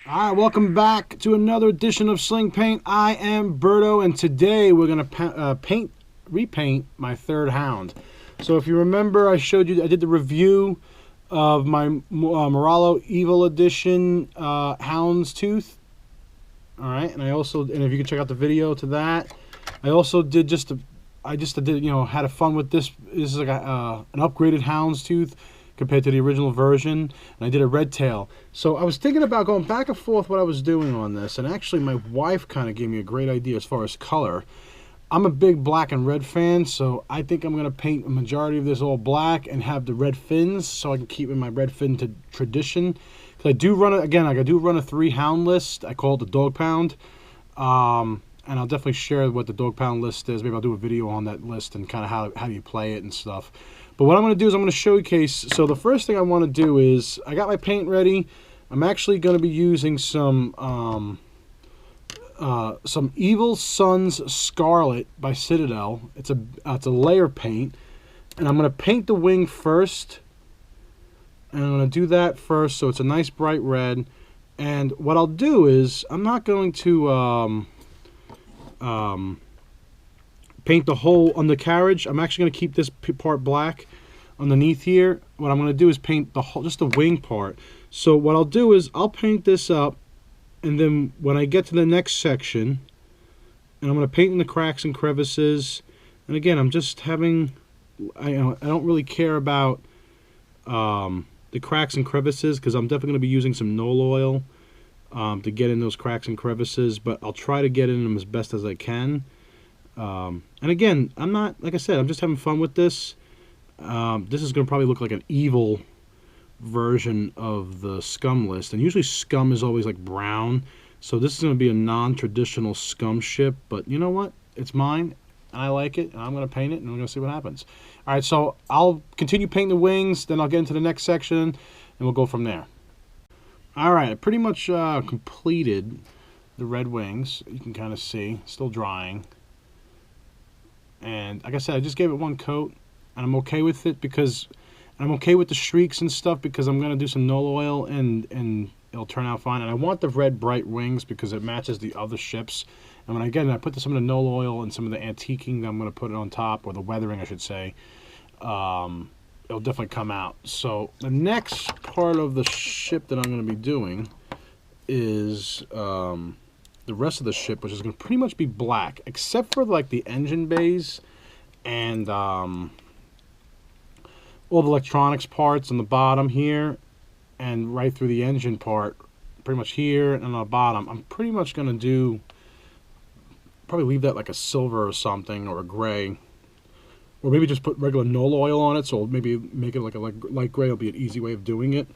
All right, welcome back to another edition of Sling Paint. I am Berto, and today we're going to repaint my third Hound. So if you remember, I showed you, I did the review of my Moralo Evil Edition Hound's Tooth. All right, and if you can check out the video to that, I also did had a fun with this. This is like an upgraded Hound's Tooth compared to the original version, and I did a red tail. So I was thinking about going back and forth what I was doing on this, and actually my wife kind of gave me a great idea as far as color. I'm a big black and red fan, so I think I'm going to paint a majority of this all black and have the red fins so I can keep in my red fin tradition. Because I do run a 3 Hound list. I call it the dog pound. And I'll definitely share what the dog pound list is. Maybe I'll do a video on that list and kind of how do you play it and stuff. But what I'm going to do is I'm going to showcase. So the first thing I want to do is I got my paint ready. I'm actually going to be using some Evil Sun's Scarlet by Citadel. It's a layer paint, and I'm going to paint the wing first. And I'm going to do that first, so it's a nice bright red. And what I'll do is I'm not going to paint the whole undercarriage. I'm actually going to keep this part black underneath here. What I'm going to do is paint just the wing part. So what I'll do is I'll paint this up, and then when I get to the next section, and I'm going to paint in the cracks and crevices. And again, I'm just having, I don't really care about the cracks and crevices, because I'm definitely going to be using some Knoll oil to get in those cracks and crevices, but I'll try to get in them as best as I can. And again, I'm not, like I said, I'm just having fun with this. This is going to probably look like an evil version of the Scum list, and usually Scum is always like brown, so this is going to be a non-traditional Scum ship, but you know what, it's mine and I like it, and I'm going to paint it and we're going to see what happens. Alright, so I'll continue painting the wings, then I'll get into the next section and we'll go from there. Alright, I pretty much completed the red wings. You can kind of see, still drying. And like I said, I just gave it one coat, and I'm okay with it because I'm okay with the streaks and stuff because I'm going to do some Knoll oil and it'll turn out fine. And I want the red bright wings because it matches the other ships. And when I put some of the Knoll oil and some of the antiquing that I'm going to put it on top, or the weathering I should say, it'll definitely come out. So the next part of the ship that I'm going to be doing is the rest of the ship, which is going to pretty much be black, except for like the engine bays and all the electronics parts on the bottom here, and right through the engine part, pretty much here and on the bottom. I'm pretty much going to probably leave that like a silver or something, or a gray, or maybe just put regular Knoll oil on it, so maybe make it like a light gray. Will be an easy way of doing it.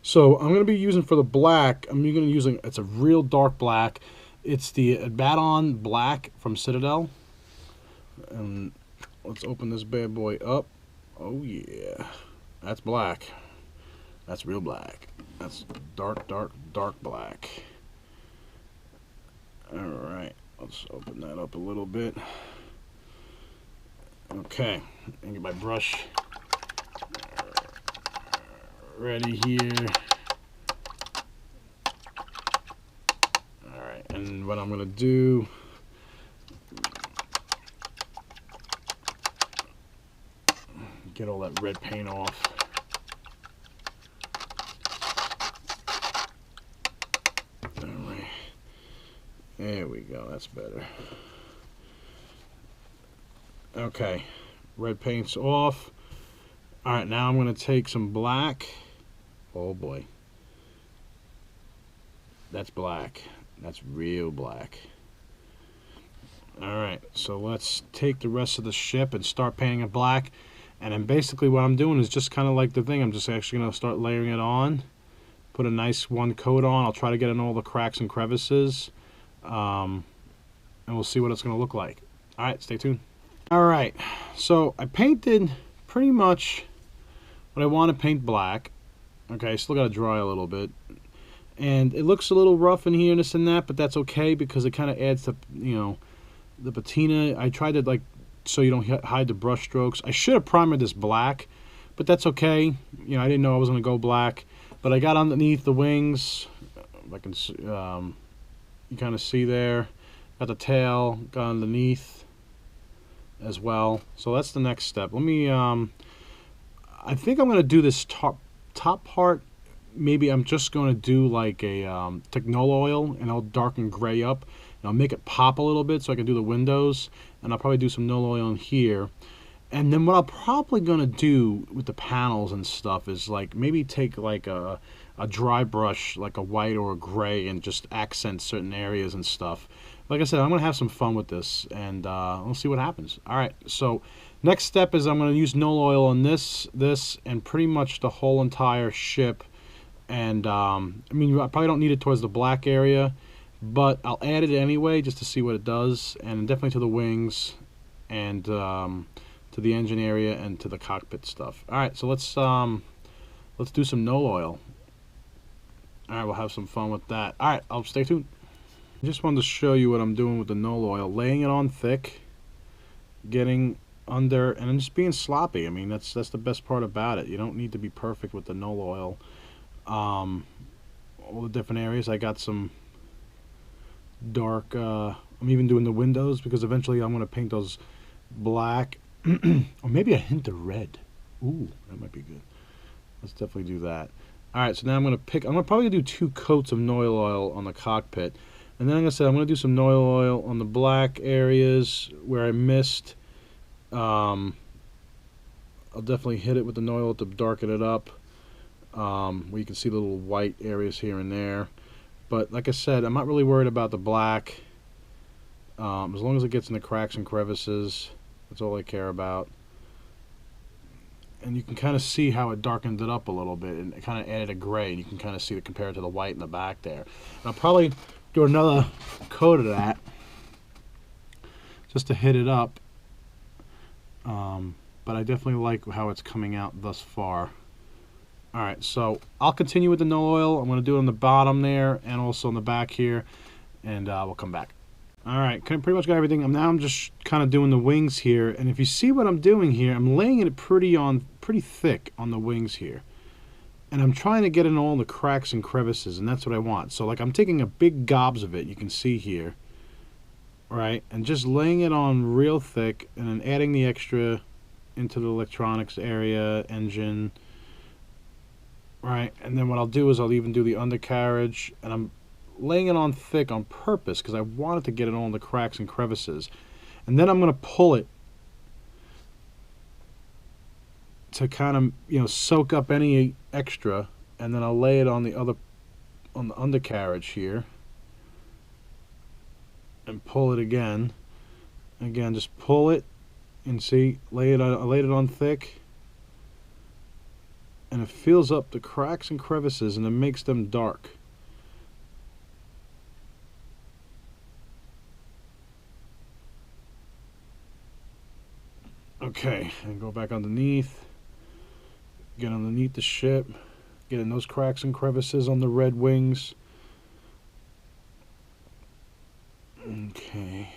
So I'm going to be using, for the black, it's a real dark black. It's the Abaddon Black from Citadel. And let's open this bad boy up. Oh yeah, that's black. That's real black. That's dark, dark, dark black. Alright, let's open that up a little bit. Okay, and get my brush ready here. Alright, and what I'm going to do, get all that red paint off. Alright, there we go, that's better. Okay, red paint's off. Alright, now I'm going to take some black. Oh boy. That's black. That's real black. Alright, so let's take the rest of the ship and start painting it black. And then basically what I'm doing is just kind of like the thing. I'm just actually going to start layering it on. Put a nice one coat on. I'll try to get in all the cracks and crevices. And we'll see what it's going to look like. Alright, stay tuned. Alright, so I painted pretty much what I want to paint black. Okay, still got to dry a little bit. And it looks a little rough in here and this and that, but that's okay because it kind of adds to, the patina. I tried to, so you don't hide the brush strokes. I should have primed this black, but that's okay. I didn't know I was going to go black. But I got underneath the wings. If I can, you kind of see there. Got the tail, got underneath as well. So that's the next step. Let me, I think I'm going to do this top part. Maybe I'm just going to do like a take null oil, and I'll darken gray up, and I'll make it pop a little bit so I can do the windows, and I'll probably do some null oil in here. And then what I'm probably going to do with the panels and stuff is like maybe take like a dry brush, like a white or a gray, and just accent certain areas and stuff. Like I said, I'm going to have some fun with this, and we'll see what happens. All right, so next step is I'm going to use null oil on this, and pretty much the whole entire ship. And I mean, I probably don't need it towards the black area, but I'll add it anyway just to see what it does, and definitely to the wings, and to the engine area, and to the cockpit stuff. All right, so let's do some null oil. All right, we'll have some fun with that. All right, I'll stay tuned. I just wanted to show you what I'm doing with the null oil. Laying it on thick, getting under, and then just being sloppy. I mean, that's the best part about it. You don't need to be perfect with the null oil. All the different areas. I got some dark, I'm even doing the windows, because eventually I'm going to paint those black, or maybe a hint of red. Ooh, that might be good. Let's definitely do that. Alright, so now I'm going to probably do 2 coats of null oil on the cockpit. And then, like I said, I'm going to do some null oil on the black areas where I missed. I'll definitely hit it with the null oil to darken it up. Where you can see the little white areas here and there. But like I said, I'm not really worried about the black. As long as it gets in the cracks and crevices, that's all I care about. And you can kind of see how it darkened it up a little bit, and it kind of added a gray, and you can kind of see it compared to the white in the back there. And I'll probably do another coat of that just to hit it up. But I definitely like how it's coming out thus far. Alright, so I'll continue with the null oil. I'm going to do it on the bottom there, and also on the back here, and we'll come back. Alright, pretty much got everything. I'm just kind of doing the wings here, and if you see what I'm doing here, I'm laying it pretty thick on the wings here. And I'm trying to get in all the cracks and crevices, and that's what I want. So like I'm taking a big gobs of it, you can see here. Right, and just laying it on real thick, and then adding the extra into the electronics area, engine. Right, and then what I'll do is I'll even do the undercarriage, and I'm laying it on thick on purpose because I wanted to get it all in the cracks and crevices. And then I'm going to pull it to kind of, you know, soak up any extra, and then I'll lay it on the undercarriage here, and pull it again. Again, just pull it, and see, I laid it on thick, and it fills up the cracks and crevices, and it makes them dark. Okay, and go back underneath, get underneath the ship, get in those cracks and crevices on the red wings. Okay.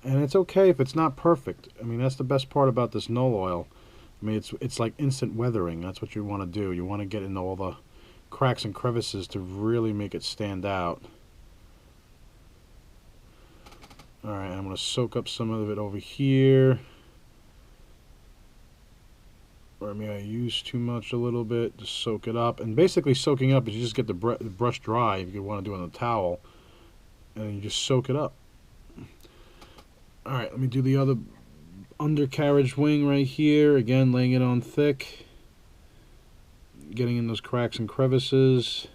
And it's okay if it's not perfect. I mean, that's the best part about this null oil. I mean, it's like instant weathering. That's what you want to do. You want to get into all the cracks and crevices to really make it stand out. Alright, I'm going to soak up some of it over here. Or maybe I use too much a little bit. Just soak it up. And basically soaking up is you just get the brush dry if you want to do it on a towel. And you just soak it up. Alright, let me do the other undercarriage wing right here. Again, laying it on thick. Getting in those cracks and crevices.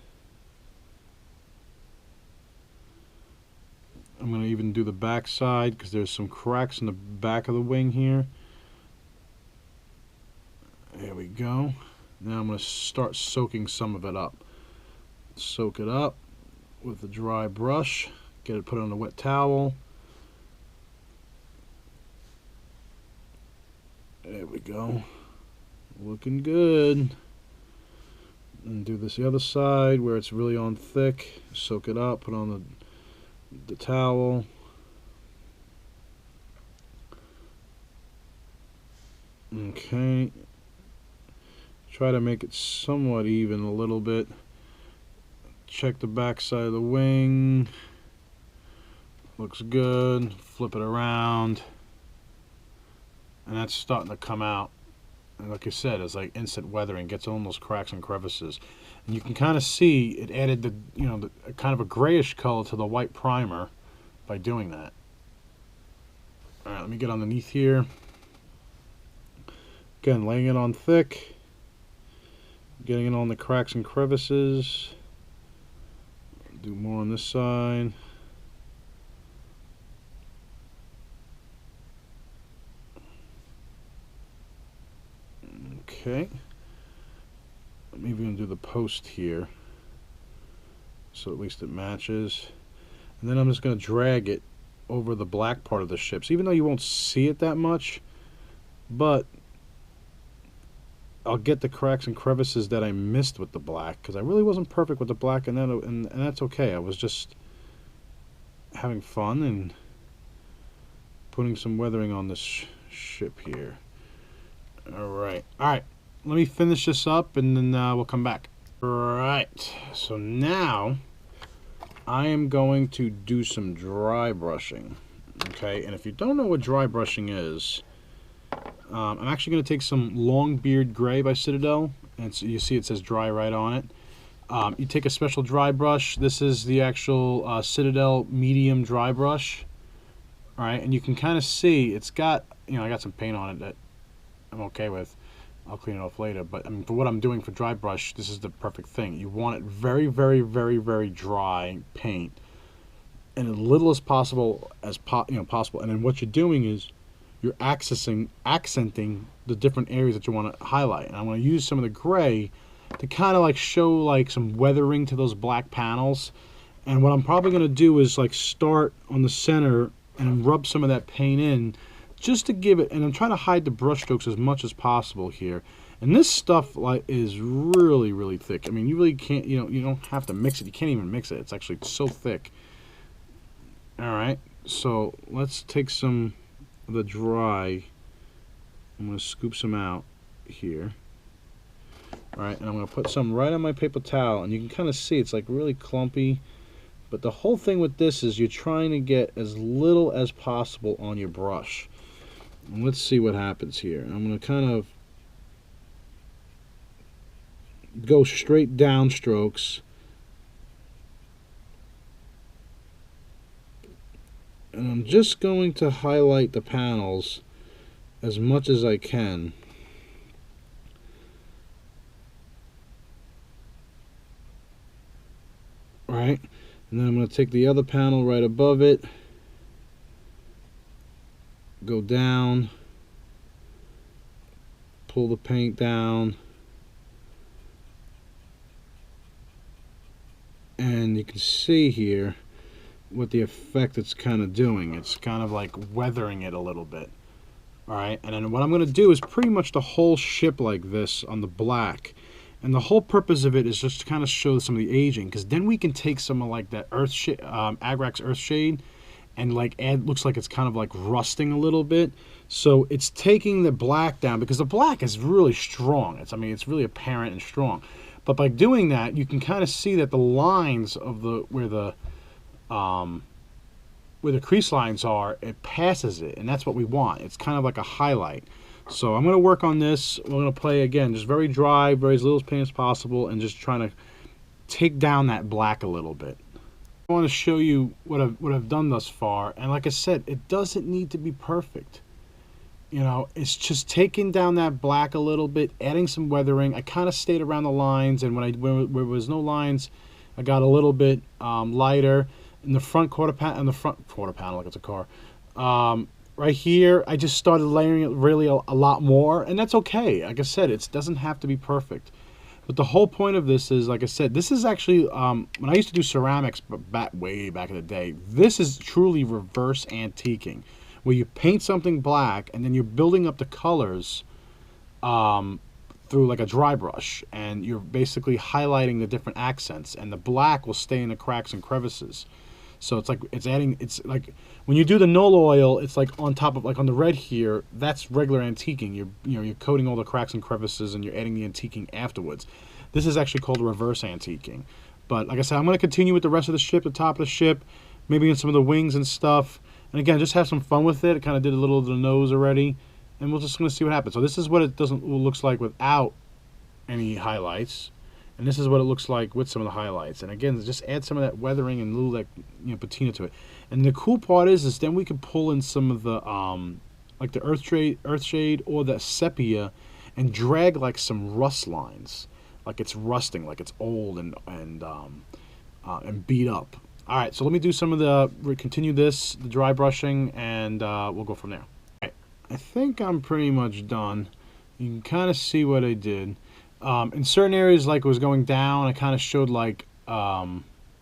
I'm going to even do the back side because there's some cracks in the back of the wing here. There we go. Now I'm going to start soaking some of it up. Soak it up with a dry brush. Get it put on a wet towel. There we go. Looking good. And do this the other side where it's really on thick. Soak it up, put on the towel. Okay. Try to make it somewhat even a little bit. Check the back side of the wing. Looks good. Flip it around. And that's starting to come out. And like I said, it's like instant weathering. Gets all those cracks and crevices. And you can kind of see it added the, kind of a grayish color to the white primer by doing that. Alright, let me get underneath here. Again, laying it on thick. Getting it on the cracks and crevices. Do more on this side. Okay. Maybe I'm gonna do the post here, so at least it matches. And then I'm just gonna drag it over the black part of the ships, even though you won't see it that much, but I'll get the cracks and crevices that I missed with the black, because I really wasn't perfect with the black, and that's okay. I was just having fun and putting some weathering on this ship here. Alright, let me finish this up and then we'll come back. Alright, so now I am going to do some dry brushing. Okay, and if you don't know what dry brushing is, I'm actually going to take some Longbeard Gray by Citadel, and so you see it says dry right on it. You take a special dry brush. This is the actual Citadel medium dry brush. Alright, and you can kind of see it's got, I got some paint on it that I'm okay with. I'll clean it off later, but I mean, for what I'm doing for dry brush, this is the perfect thing. You want it very, very, very, very dry paint, and as little as possible possible. And then what you're doing is you're accenting the different areas that you want to highlight. And I'm going to use some of the gray to kind of like show like some weathering to those black panels. And what I'm probably going to do is like start on the center and rub some of that paint in, just to give it, and I'm trying to hide the brush strokes as much as possible here. And this stuff like is really, really thick. I mean, you really can't, you don't have to mix it. You can't even mix it. It's actually so thick. All right, so let's take some of the dry. I'm going to scoop some out here. All right, and I'm going to put some right on my paper towel, and you can kind of see it's like really clumpy. But the whole thing with this is you're trying to get as little as possible on your brush. And let's see what happens here. I'm going to kind of go straight down strokes. And I'm just going to highlight the panels as much as I can. Alright, and then I'm going to take the other panel right above it. Go down, pull the paint down, and you can see here what the effect it's kind of doing. It's kind of like weathering it a little bit. Alright, and then what I'm going to do is pretty much the whole ship like this on the black. And the whole purpose of it is just to kind of show some of the aging, because then we can take some of like that Agrax Earth Shade and like add, looks like it's kind of like rusting a little bit. So it's taking the black down, because the black is really strong. I mean, it's really apparent and strong. But by doing that, you can kind of see that the lines of where the crease lines are, it passes it, and that's what we want. It's kind of like a highlight. So I'm going to work on this. We're going to play again, just very dry, very as little paint as possible, and just trying to take down that black a little bit. I want to show you what I've done thus far, and like I said, it doesn't need to be perfect. It's just taking down that black a little bit, adding some weathering. I kind of stayed around the lines, and when there was no lines, I got a little bit lighter. In the front quarter panel, like it's a car. Right here, I just started layering it really a lot more, and that's okay. Like I said, it doesn't have to be perfect. But the whole point of this is, like I said, this is actually, when I used to do ceramics way back in the day, this is truly reverse antiquing, where you paint something black, and then you're building up the colors through like a dry brush, and you're basically highlighting the different accents, and the black will stay in the cracks and crevices. So it's like it's like when you do the null oil, it's like on top of, like on the red here, that's regular antiquing. You're coating all the cracks and crevices and you're adding the antiquing afterwards. This is actually called reverse antiquing. But like I said, I'm going to continue with the rest of the ship, the top of the ship, maybe in some of the wings and stuff. And again, just have some fun with it. I kind of did a little of the nose already, and we're just going to see what happens. So this is what it looks like without any highlights, and this is what it looks like with some of the highlights. And again, just add some of that weathering and a little, like, patina to it. And the cool part is then we can pull in some of the like the earth shade or the sepia, and drag like some rust lines, like it's rusting, like it's old and beat up. All right, so let me do some of the continue the dry brushing, and we'll go from there. All right, I think I'm pretty much done. You can kind of see what I did. In certain areas, like it was going down, I kind of showed like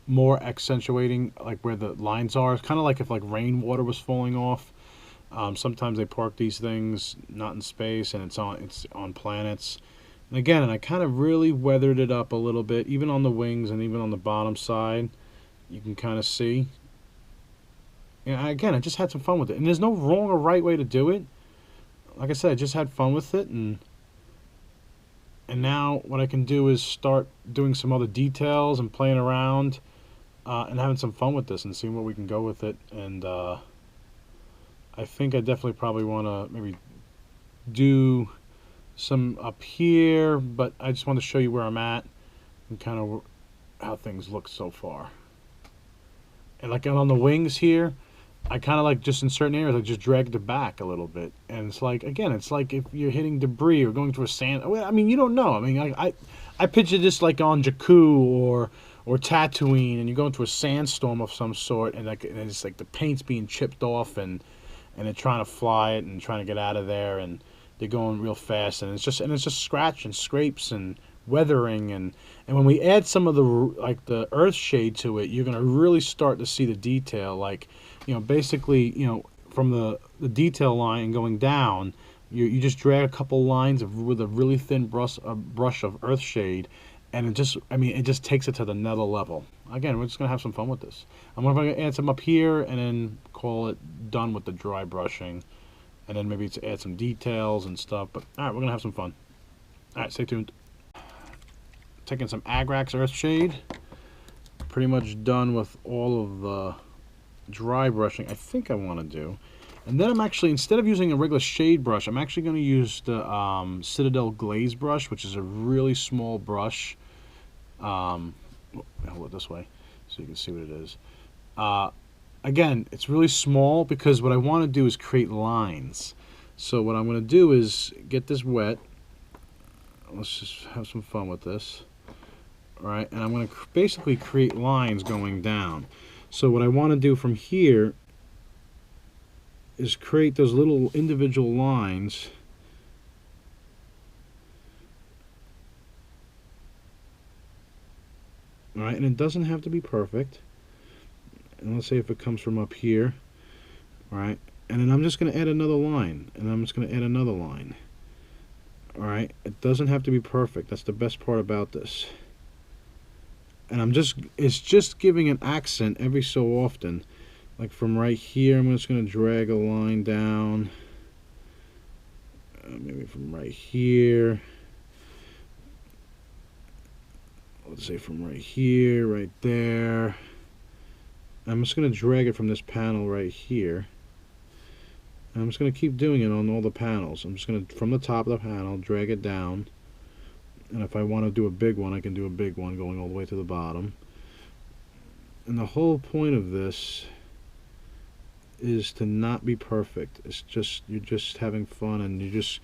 more accentuating, like where the lines are. It's kind of like if like rainwater was falling off. Sometimes they park these things not in space, and it's on planets. And again, I kind of really weathered it up a little bit, even on the wings and even on the bottom side. You can kind of see. And again, I just had some fun with it. And there's no wrong or right way to do it. Like I said, I just had fun with it. And now what I can do is start doing some other details and playing around and having some fun with this and seeing where we can go with it. And I think I definitely probably want to maybe do some up here. But I just want to show you where I'm at and kind of how things look so far. And like on the wings here, I kind of like just in certain areas, I just dragged it back a little bit. And it's like, again, it's like if you're hitting debris or going through a sand. I mean, you don't know. I mean, I picture this like on Jakku or Tatooine, and you go into a sandstorm of some sort, and it's like the paint's being chipped off, and they're trying to fly it and trying to get out of there, and they're going real fast, and it's just scratch and scrapes and weathering, and when we add some of the earth shade to it, you're going to really start to see the detail. Like, basically, from the detail line going down, you just drag a couple lines with a really thin brush of earth shade, and it just takes it to the nether level. Again, we're just going to have some fun with this. I'm going to add some up here and then call it done with the dry brushing, and then maybe to add some details and stuff. But all right, we're going to have some fun. All right, stay tuned. Taking some Agrax Earthshade. Pretty much done with all of the dry brushing I think I want to do. And then I'm actually, instead of using a regular shade brush, I'm actually going to use the Citadel Glaze brush, which is a really small brush. Hold it this way so you can see what it is. Again, it's really small because what I want to do is create lines. So what I'm going to do is get this wet. Let's just have some fun with this. All right, and I'm going to basically create lines going down. So what I want to do from here is create those little individual lines. All right, and it doesn't have to be perfect. And let's say if it comes from up here, all right, and then I'm just going to add another line, and I'm just going to add another line. All right, it doesn't have to be perfect. That's the best part about this. And it's just giving an accent every so often. Like from right here, I'm just going to drag a line down. Maybe from right here. Let's say from right here, right there. I'm just going to drag it from this panel right here. And I'm just going to keep doing it on all the panels. I'm just going to, from the top of the panel, drag it down. And if I want to do a big one, I can do a big one going all the way to the bottom. And the whole point of this is to not be perfect. It's just, you're just having fun, and you just,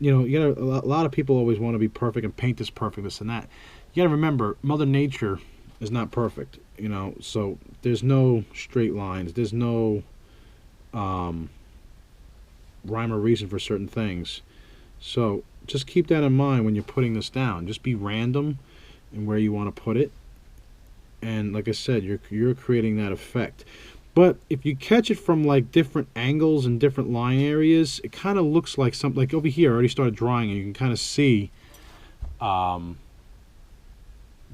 a lot of people always want to be perfect and paint this perfect, this and that. You got to remember, Mother Nature is not perfect, so there's no straight lines. There's no rhyme or reason for certain things. So just keep that in mind when you're putting this down. Just be random in where you want to put it. And like I said, you're creating that effect. But if you catch it from like different angles and different line areas, it kind of looks like something. Like over here, I already started drawing, and you can kind of see that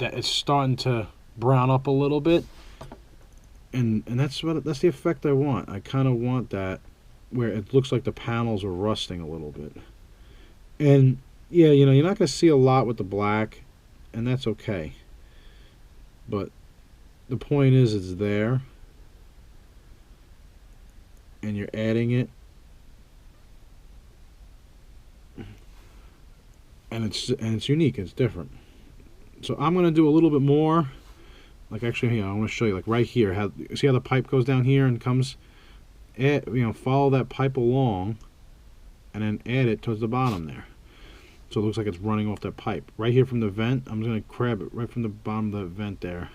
it's starting to brown up a little bit. And that's the effect I want. I kind of want that where it looks like the panels are rusting a little bit. And yeah, you know, you're not going to see a lot with the black, and that's okay. But the point is, it's there, and you're adding it, and it's unique. It's different. So I'm going to do a little bit more. Like actually, here I want to show you, like right here. How see how the pipe goes down here and comes? Follow that pipe along, and then add it towards the bottom there. So it looks like it's running off that pipe. Right here from the vent, I'm just going to grab it right from the bottom of the vent there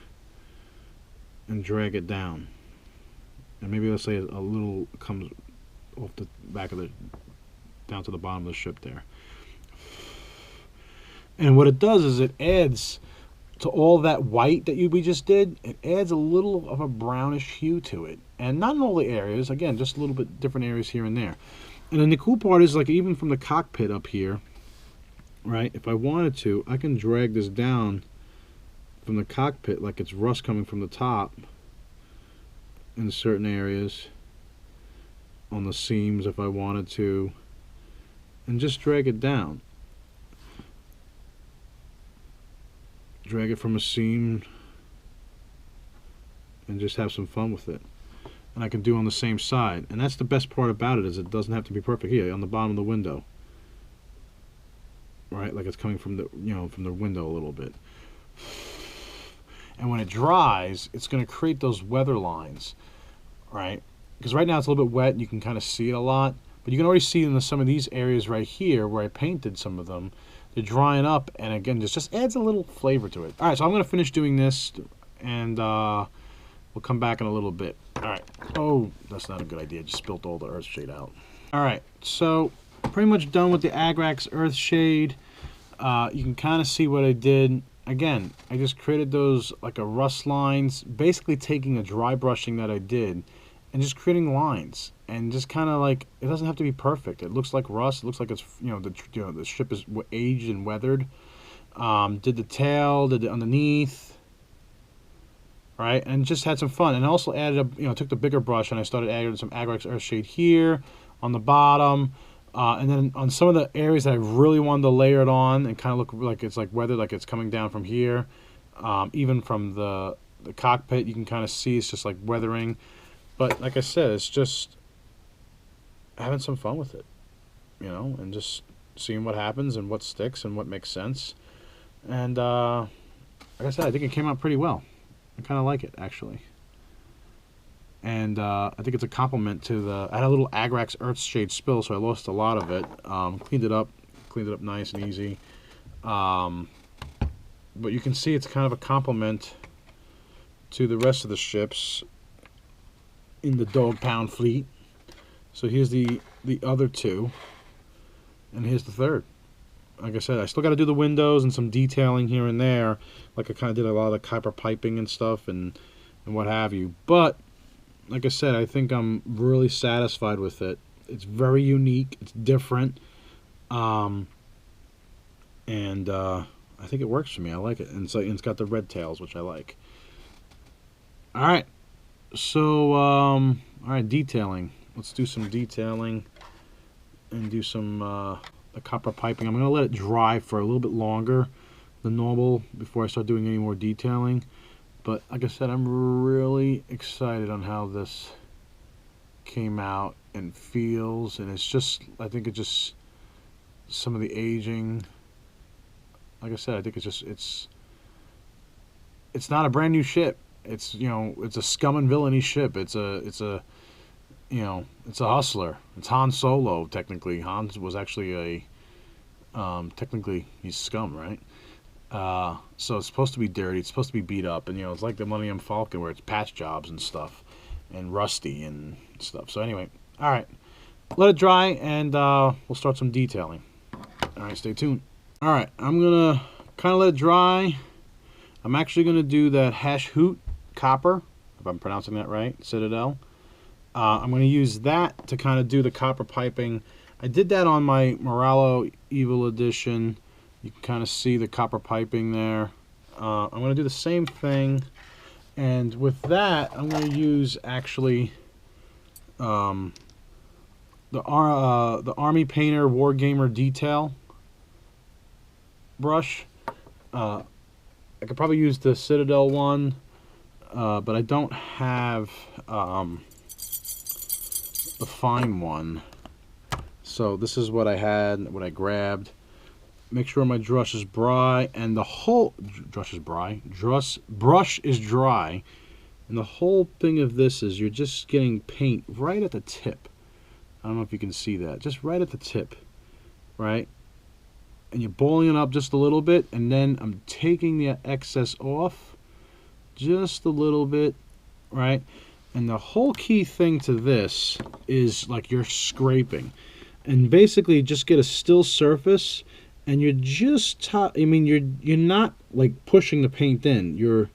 and drag it down. And maybe let's say a little comes off the back of the, down to the bottom of the ship there. And what it does is it adds to all that white that we just did, it adds a little of a brownish hue to it. And not in all the areas, again, just a little bit different areas here and there. And then the cool part is, like, even from the cockpit up here, right, if I wanted to, I can drag this down from the cockpit like it's rust coming from the top in certain areas on the seams if I wanted to, and just drag it down. Drag it from a seam and just have some fun with it. And I can do on the same side. And that's the best part about it, is it doesn't have to be perfect. Here on the bottom of the window, right, like it's coming from the, you know, from the window a little bit. And when it dries, it's going to create those weather lines, right? Because right now it's a little bit wet and you can kind of see it a lot, but you can already see in some of these areas right here where I painted some of them, they're drying up, and again, just adds a little flavor to it. All right, so I'm going to finish doing this, and we'll come back in a little bit. All right. Oh, that's not a good idea. I just spilled all the earth shade out. All right, so pretty much done with the Agrax earth shade. You can kind of see what I did. Again, I just created those like a rust lines, basically taking a dry brushing that I did and just creating lines, and just kind of like, it doesn't have to be perfect. It looks like rust. It looks like it's, the ship is aged and weathered. Did the tail, did the underneath, right, and just had some fun. And I also added a, took the bigger brush and I started adding some Agrax Earthshade here on the bottom, and then on some of the areas that I really wanted to layer it on and kind of look like it's like weathered, like it's coming down from here, even from the cockpit, you can kind of see it's just like weathering. But like I said, it's just having some fun with it, and just seeing what happens and what sticks and what makes sense. And like I said, I think it came out pretty well. I kind of like it, actually. And I think it's a compliment to the... I had a little Agrax Earthshade spill, so I lost a lot of it. Cleaned it up nice and easy. But you can see it's kind of a compliment to the rest of the ships in the Dog Pound fleet. So here's the other two, and here's the third. Like I said, I still got to do the windows and some detailing here and there. Like I kind of did a lot of the copper piping and stuff and what have you. But like I said, I think I'm really satisfied with it. It's very unique. It's different. And I think it works for me. I like it. And so it's got the red tails, which I like. All right. So, all right, detailing. Let's do some detailing and do some the copper piping. I'm going to let it dry for a little bit longer than normal before I start doing any more detailing. But like I said, I'm really excited on how this came out and feels. And it's just, I think it's just some of the aging. Like I said, I think it's just, it's not a brand new ship. It's, it's a scum and villainy ship. It's a hustler. It's Han Solo, technically. Han was actually technically he's scum, right? So it's supposed to be dirty. It's supposed to be beat up, and it's like the Millennium Falcon where it's patch jobs and stuff, and rusty and stuff. So anyway, all right, let it dry, and we'll start some detailing. All right, stay tuned. All right, I'm gonna kind of let it dry. I'm actually gonna do that Hash Hoot copper, if I'm pronouncing that right, Citadel. I'm going to use that to kind of do the copper piping. I did that on my Moralo Evil Edition. You can kind of see the copper piping there. I'm going to do the same thing And with that, I'm going to use actually the Army Painter Wargamer Detail brush. I could probably use the Citadel one, but I don't have the fine one. So this is what I had, what I grabbed. Make sure my brush is dry, and the whole brush is dry. Brush is dry, and the whole thing of this is you're just getting paint right at the tip. I don't know if you can see that, just right at the tip, right? And you're boiling it up just a little bit, and then I'm taking the excess off just a little bit, right? And the whole key thing to this is like you're scraping, and basically just get a still surface. And you're just you're not like pushing the paint in. You're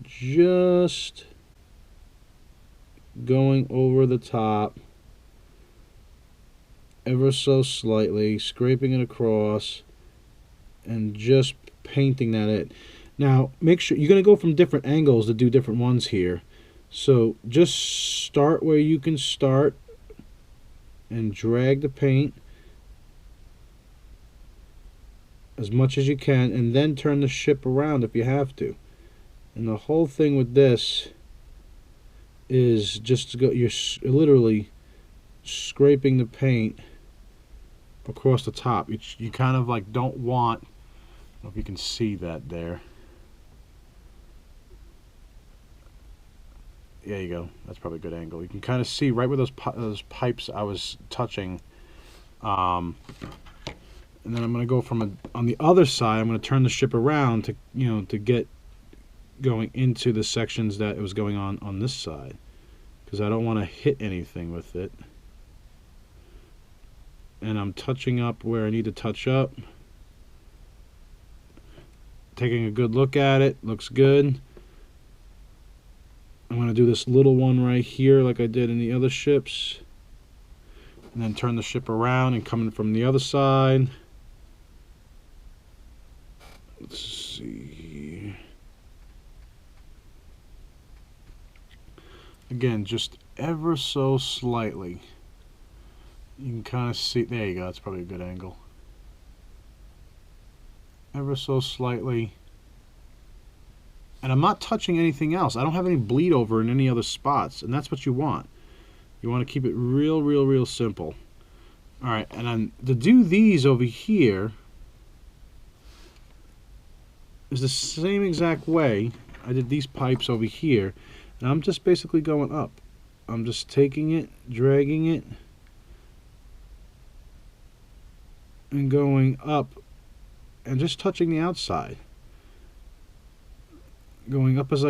just going over the top ever so slightly, scraping it across, and just painting that in. Now, make sure you're going to go from different angles to do different ones here. So just start where you can start and drag the paint as much as you can, and then turn the ship around if you have to. And the whole thing with this is just to go, you're literally scraping the paint across the top. You kind of like don't want, I don't know if you can see that there. There you go. That's probably a good angle. You can kind of see right where those pipes I was touching. And then I'm going to go from on the other side. I'm going to turn the ship around to to get going into the sections that it was going on this side, because I don't want to hit anything with it. And I'm touching up where I need to touch up. Taking a good look at it. Looks good. I'm going to do this little one right here like I did in the other ships. And then turn the ship around and come in from the other side. Let's see. Again, just ever so slightly. You can kind of see, there you go, that's probably a good angle. Ever so slightly. And I'm not touching anything else. I don't have any bleed over in any other spots, and that's what you want. You want to keep it real simple. Alright, and then to do these over here is the same exact way I did these pipes over here, and I'm just basically going up. I'm just taking it, dragging it, and going up, and just touching the outside, going up as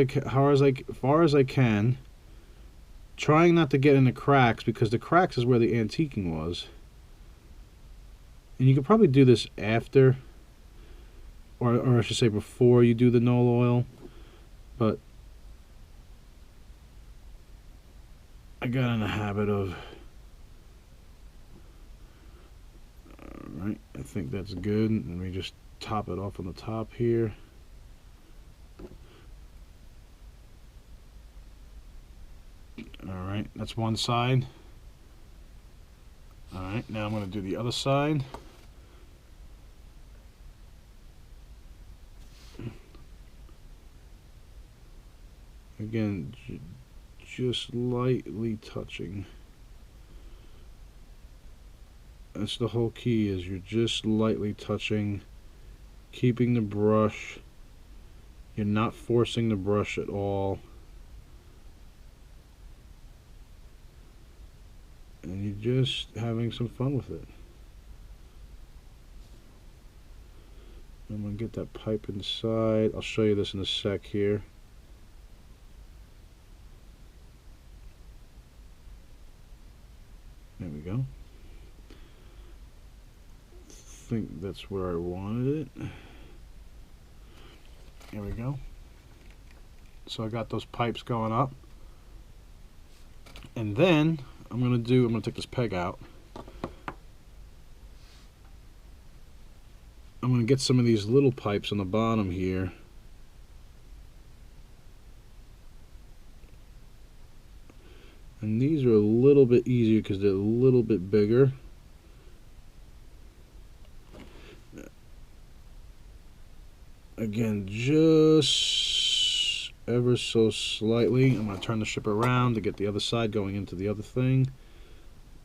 far as I can, trying not to get in the cracks, because the cracks is where the antiquing was. And you could probably do this after, or I should say before you do the null oil, but I got in the habit of, alright, I think that's good. Let me just top it off on the top here. Alright, that's one side. Alright, now I'm going to do the other side. Again, just lightly touching. That's the whole key, is you're just lightly touching, keeping the brush. You're not forcing the brush at all. And you're just having some fun with it. I'm going to get that pipe inside. I'll show you this in a sec here. There we go. I think that's where I wanted it. There we go. So I got those pipes going up. And then I'm going to take this peg out. I'm going to get some of these little pipes on the bottom here. And these are a little bit easier because they're a little bit bigger. Again, just ever so slightly. I'm going to turn the ship around to get the other side going into the other thing,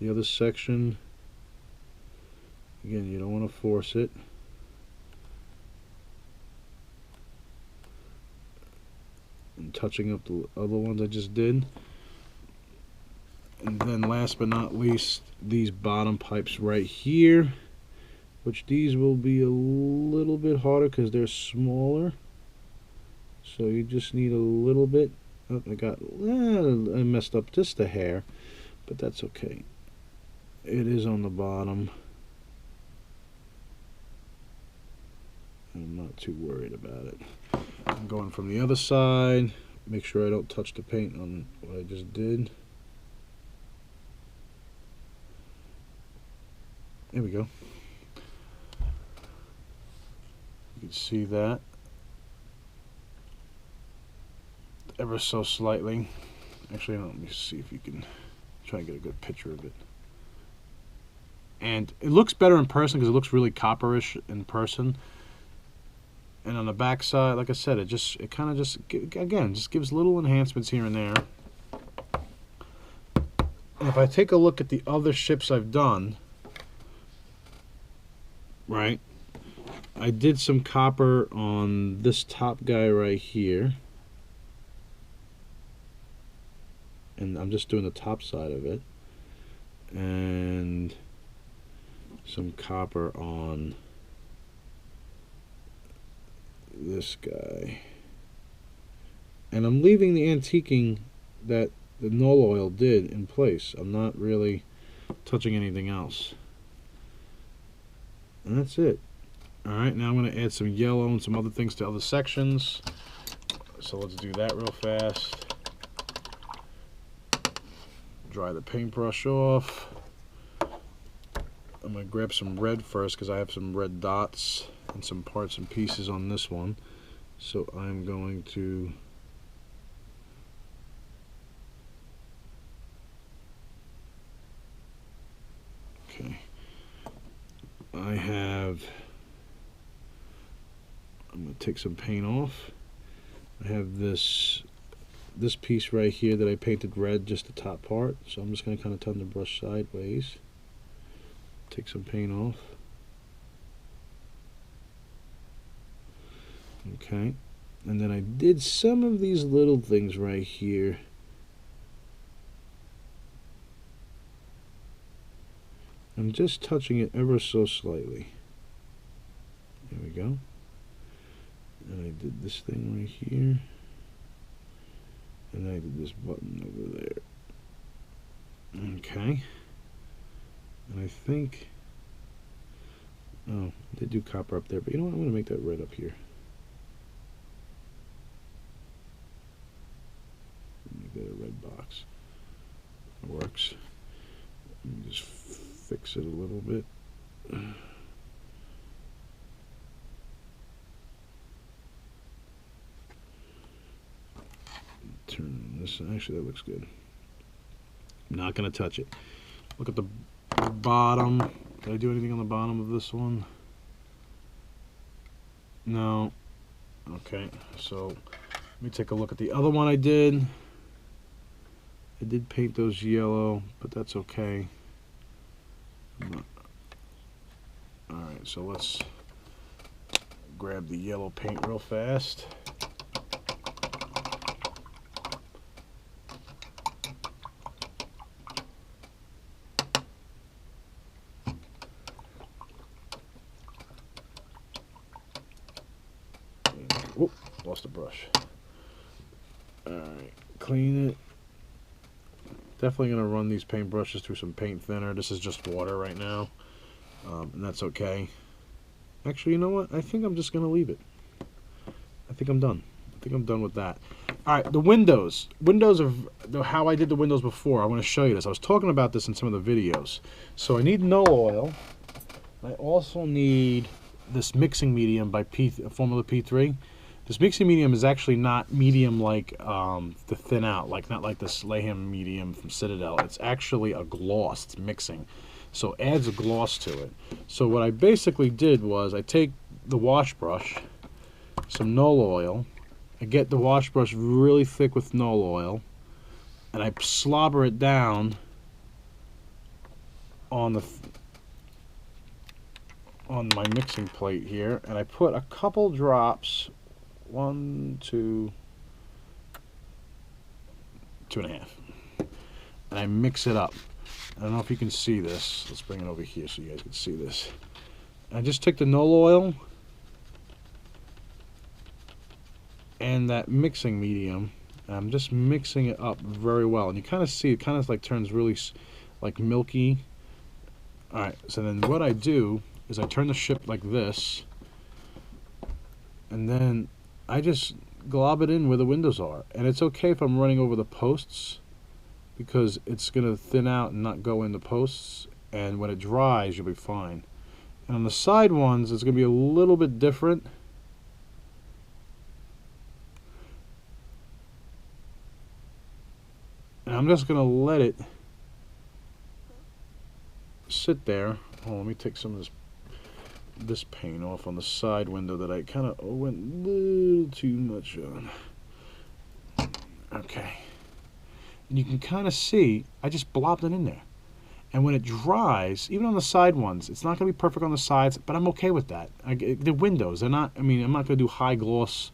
the other section. Again, you don't want to force it. And touching up the other ones I just did. And then last but not least, these bottom pipes right here, which these will be a little bit harder because they're smaller. So you just need a little bit. Oh, I messed up just a hair, but that's okay. It is on the bottom. I'm not too worried about it. I'm going from the other side. Make sure I don't touch the paint on what I just did. There we go. You can see that ever so slightly. Actually, let me see if you can try and get a good picture of it. And it looks better in person because it looks really copperish in person. And on the back side, like I said, it kind of just gives little enhancements here and there. And if I take a look at the other ships I've done, right, I did some copper on this top guy right here. And I'm just doing the top side of it. And some copper on this guy. And I'm leaving the antiquing that the null oil did in place. I'm not really touching anything else. And that's it. Alright, now I'm going to add some yellow and some other things to other sections. So let's do that real fast. Dry the paintbrush off. I'm going to grab some red first because I have some red dots and some parts and pieces on this one. So I'm going to I'm going to take some paint off. I have this piece right here that I painted red, just the top part. So I'm just going to kind of turn the brush sideways. Take some paint off. Okay. And then I did some of these little things right here. I'm just touching it ever so slightly. There we go. And I did this thing right here. And I did this button over there. Okay. And I think, oh, they do copper up there, but you know what? I'm going to make that red up here. Make that a red box. It works. Let me just fix it a little bit. Turn this. Actually, that looks good. I'm not going to touch it. Look at the bottom. Did I do anything on the bottom of this one? No. Okay, so let me take a look at the other one I did. I did paint those yellow, but that's okay. Alright, so let's grab the yellow paint real fast. Whoop, lost the brush. Alright, clean it. Definitely going to run these paint brushes through some paint thinner. This is just water right now, and that's okay. Actually, you know what? I think I'm just going to leave it. I think I'm done. I think I'm done with that. Alright, the windows. Windows of how I did the windows before. I want to show you this. I was talking about this in some of the videos. So I need null oil. I also need this mixing medium by Formula P3. This mixing medium is actually not medium like the thin out, like not like this Layham medium from Citadel. It's actually a gloss. It's mixing, so it adds a gloss to it. So what I basically did was I take the wash brush, some Knoll oil. I get the wash brush really thick with Knoll oil, and I slobber it down on my mixing plate here, and I put a couple drops, 1, 2, 2.5, and I mix it up. I don't know if you can see this. Let's bring it over here so you guys can see this. I just took the Knoll oil and that mixing medium, and I'm just mixing it up very well, and you kind of see it kind of like turns really like milky. Alright, so then what I do is I turn the ship like this, and then I just glob it in where the windows are. And it's okay if I'm running over the posts, because it's going to thin out and not go in the posts, and when it dries you'll be fine. And on the side ones it's going to be a little bit different. And I'm just going to let it sit there. Oh, let me take some of this paint off on the side window that I kind of went a little too much on. Okay. And you can kind of see I just blobbed it in there. And when it dries, even on the side ones, it's not going to be perfect on the sides, but I'm okay with that. The windows, they're not, I mean, I'm not going to do high gloss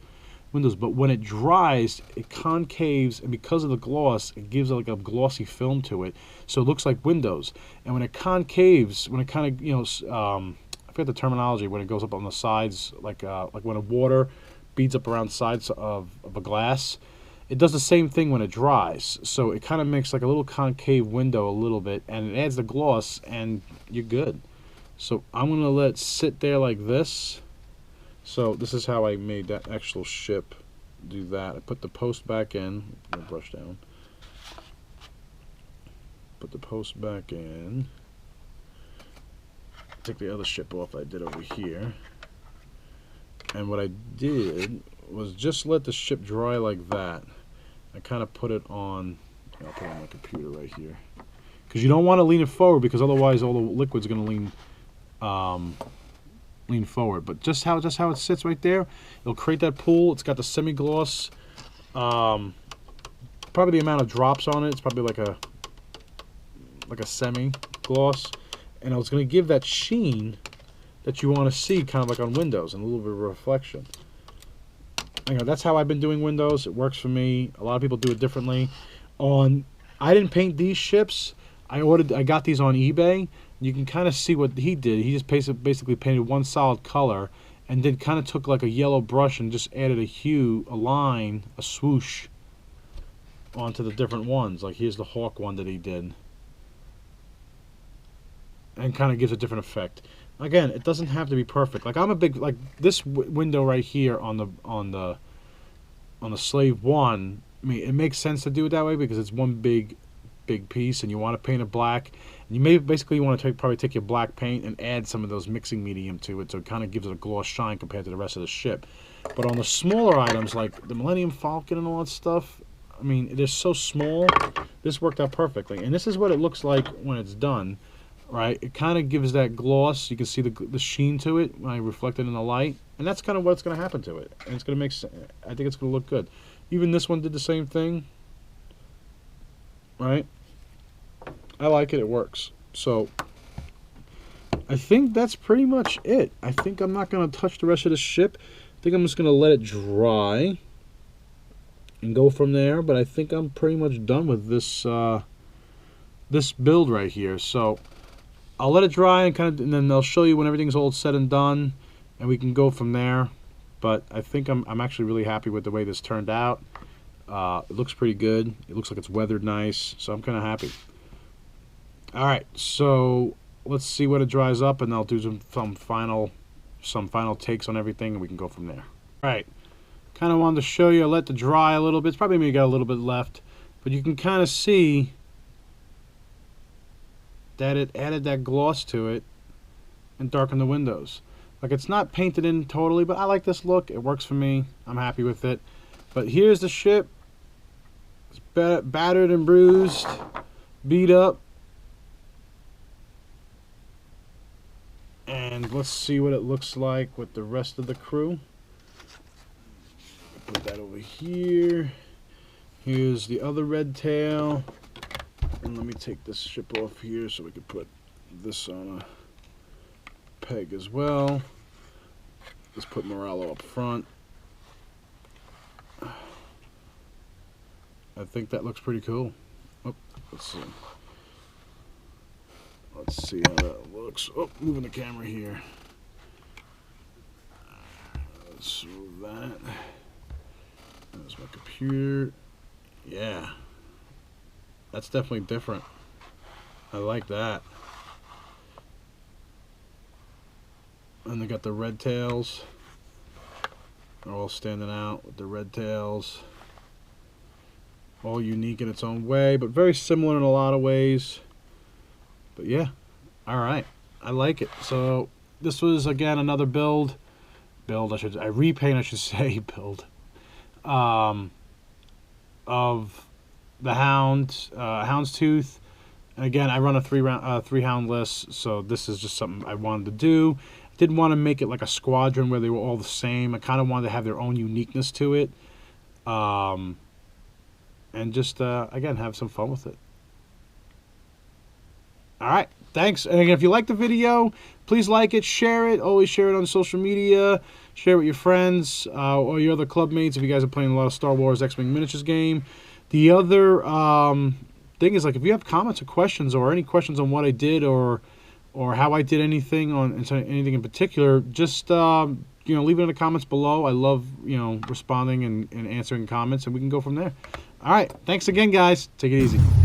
windows, but when it dries, it concaves, and because of the gloss, it gives like a glossy film to it, so it looks like windows. And when it concaves, when it kind of, you know, I forget the terminology, when it goes up on the sides, like when a water beads up around sides of a glass, it does the same thing when it dries. So it kind of makes like a little concave window a little bit, and it adds the gloss, and you're good. So I'm going to let it sit there like this. So this is how I made that actual ship do that. I put the post back in. I'm gonna brush down. Put the post back in. Take the other ship off I did over here. And what I did was just let the ship dry like that. I kind of put it on, I'll put it on my computer right here. Because you don't want to lean it forward, because otherwise all the liquid's going to lean forward. But just how it sits right there, it'll create that pool. It's got the semi-gloss. Probably the amount of drops on it, it's probably like a semi-gloss. And it's going to give that sheen that you want to see, kind of like on windows, and a little bit of reflection. You know, that's how I've been doing windows. It works for me. A lot of people do it differently. I didn't paint these ships. I got these on eBay. You can kind of see what he did. He just basically painted one solid color, and then kind of took like a yellow brush and just added a hue, a line, a swoosh onto the different ones. Like here's the hawk one that he did, and kind of gives a different effect. Again, it doesn't have to be perfect. Like I'm a big, like this window right here on the Slave 1. I mean, it makes sense to do it that way because it's one big piece, and you want to paint it black. And you may basically want to probably take your black paint and add some of those mixing medium to it, so it kind of gives it a gloss shine compared to the rest of the ship. But on the smaller items like the Millennium Falcon and all that stuff, I mean, they're so small. This worked out perfectly, and this is what it looks like when it's done. Right, it kind of gives that gloss. You can see the sheen to it when I reflect it in the light, and that's kind of what's going to happen to it. And it's going to make, I think it's going to look good. Even this one did the same thing. Right, I like it. It works. So I think that's pretty much it. I think I'm not going to touch the rest of the ship. I think I'm just going to let it dry and go from there. But I think I'm pretty much done with this this build right here. So I'll let it dry and then I'll show you when everything's all said and done, and we can go from there. But I think I'm actually really happy with the way this turned out. It looks pretty good. It looks like it's weathered nice, so I'm kind of happy. All right, so let's see when it dries up, and I'll do some final takes on everything, and we can go from there. All right, kind of wanted to show you. I let it dry a little bit. It's probably maybe got a little bit left, but you can kind of see that it added that gloss to it and darkened the windows. Like, it's not painted in totally, but I like this look. It works for me. I'm happy with it. But here's the ship. It's battered and bruised, beat up. And let's see what it looks like with the rest of the crew. Put that over here. Here's the other red tail. And let me take this ship off here so we can put this on a peg as well. Let's put Morello up front. I think that looks pretty cool. Oh, let's see. Let's see how that looks. Oh, moving the camera here. Let's move that. There's my computer. Yeah. That's definitely different. I like that. And they got the red tails. They're all standing out with the red tails. All unique in its own way, but very similar in a lot of ways. But yeah, all right, I like it. So this was again another repaint, I should say, build of the Hound, Hound's Tooth. And again, I run a three hound list, so this is just something I wanted to do. I didn't want to make it like a squadron where they were all the same. I kind of wanted to have their own uniqueness to it, and just again have some fun with it. All right, thanks. And again, if you like the video, please like it, share it. Always share it on social media. Share it with your friends or your other club mates if you guys are playing a lot of Star Wars X-Wing miniatures game. The other thing is, like, if you have comments or questions or any questions on what I did or how I did anything in particular, just leave it in the comments below. I love responding and answering comments, and we can go from there. All right, thanks again, guys. Take it easy.